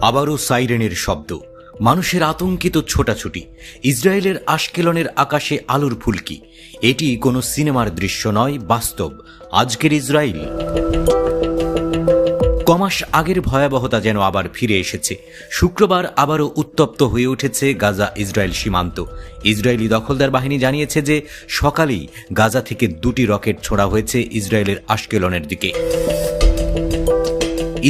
আবারও সাইরেনের শব্দ, মানুষের আতঙ্কিত ছোটাছুটি, ইসরায়েলের আশকেলনের আকাশে আলোর ফুলকি। এটি কোনো সিনেমার দৃশ্য নয়, বাস্তব আজকের ইসরায়েল। কমাস আগের ভয়াবহতা যেন আবার ফিরে এসেছে। শুক্রবার আবারও উত্তপ্ত হয়ে উঠেছে গাজা ইসরায়েল সীমান্ত। ইসরায়েলি দখলদার বাহিনী জানিয়েছে যে সকালেই গাজা থেকে 2টি রকেট ছোড়া হয়েছে ইসরায়েলের আশকেলনের দিকে।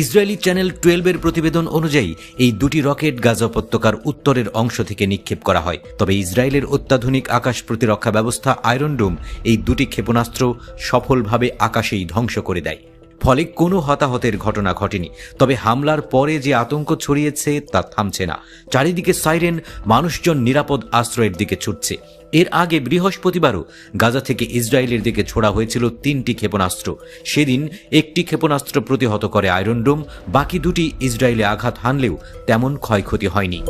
ইসরায়েলি চ্যানেল 12-এর প্রতিবেদন অনুযায়ী এই 2টি রকেট গাজা উপত্যকার উত্তরের অংশ থেকে নিক্ষেপ করা হয়। তবে ইসরায়েলের অত্যাধুনিক আকাশ প্রতিরক্ষা ব্যবস্থা আয়রন ডোম এই 2টি ক্ষেপণাস্ত্র সফলভাবে আকাশেই ধ্বংস করে দেয়। ফলে কোনো হতাহতের ঘটনা ঘটেনি। তবে হামলার পরে যে আতঙ্ক ছড়িয়েছে তা থামছে না। চারিদিকে সাইরেন, মানুষজন নিরাপদ আশ্রয়ের দিকে ছুটছে। এর আগে বৃহস্পতিবারও গাজা থেকে ইসরায়েলের দিকে ছোড়া হয়েছিল 3টি ক্ষেপণাস্ত্র। সেদিন একটি ক্ষেপণাস্ত্র প্রতিহত করে আয়রন ডোম, বাকি 2টি ইসরায়েলে আঘাত হানলেও তেমন ক্ষয়ক্ষতি হয়নি।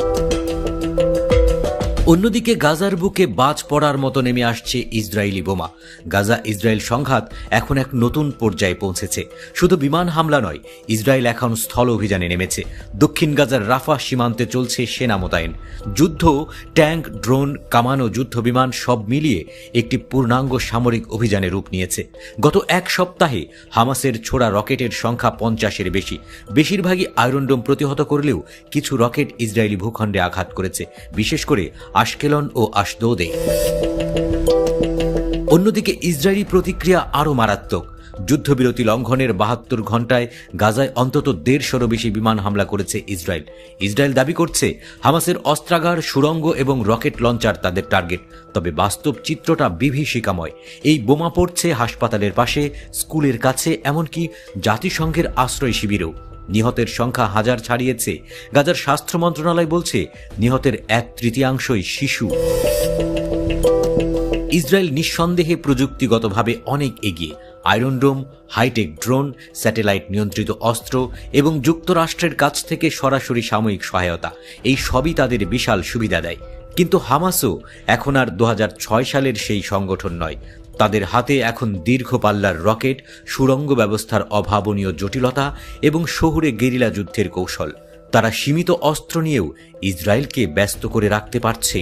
অন্যদিকে গাজার বুকে বাজ পড়ার মতো নেমে আসছে ইসরায়েলি বোমা। গাজা ইসরায়েল সংঘাত এখন এক নতুন পর্যায়ে পৌঁছেছে। শুধু বিমান হামলা নয়, ইসরায়েল এখন স্থল অভিযানে নেমেছে। দক্ষিণ গাজার রাফা সীমান্তে চলছে সেনা মোতায়েন। যুদ্ধ, ট্যাঙ্ক, ড্রোন, কামান ও যুদ্ধ বিমান সব মিলিয়ে একটি পূর্ণাঙ্গ সামরিক অভিযানে রূপ নিয়েছে। গত এক সপ্তাহে হামাসের ছোড়া রকেটের সংখ্যা 50-এর বেশি। বেশিরভাগই আয়রন ডোম প্রতিহত করলেও কিছু রকেট ইসরায়েলি ভূখণ্ডে আঘাত করেছে, বিশেষ করে আশকেলন ও আশদোদে। অন্যদিকে ইসরায়েলি প্রতিক্রিয়া আরও মারাত্মক। যুদ্ধবিরতি লঙ্ঘনের 72 ঘণ্টায় গাজায় অন্তত 150-এরও বেশি বিমান হামলা করেছে ইসরায়েল। ইসরায়েল দাবি করছে হামাসের অস্ত্রাগার, সুড়ঙ্গ এবং রকেট লঞ্চার তাদের টার্গেট। তবে বাস্তব চিত্রটা বিভীষিকাময়। এই বোমা পড়ছে হাসপাতালের পাশে, স্কুলের কাছে, এমনকি জাতিসংঘের আশ্রয় শিবিরেও। নিহতের সংখ্যা 1000 ছাড়িয়েছে। গাজার স্বাস্থ্য মন্ত্রণালয় বলছে নিহতের 1/3 শিশু। ইসরায়েল নিঃসন্দেহে প্রযুক্তিগতভাবে অনেক এগিয়ে। আয়রন ডোম, হাইটেক ড্রোন, স্যাটেলাইট নিয়ন্ত্রিত অস্ত্র এবং যুক্তরাষ্ট্রের কাছ থেকে সরাসরি সাময়িক সহায়তা, এই সবই তাদের বিশাল সুবিধা দেয়। কিন্তু হামাসও এখন আর 2006 সালের সেই সংগঠন নয়। তাদের হাতে এখন দীর্ঘ পাল্লার রকেট, সুড়ঙ্গ ব্যবস্থার অভাবনীয় জটিলতা এবং শহুরে গেরিলা যুদ্ধের কৌশল। তারা সীমিত অস্ত্র নিয়েও ইসরায়েলকে ব্যস্ত করে রাখতে পারছে।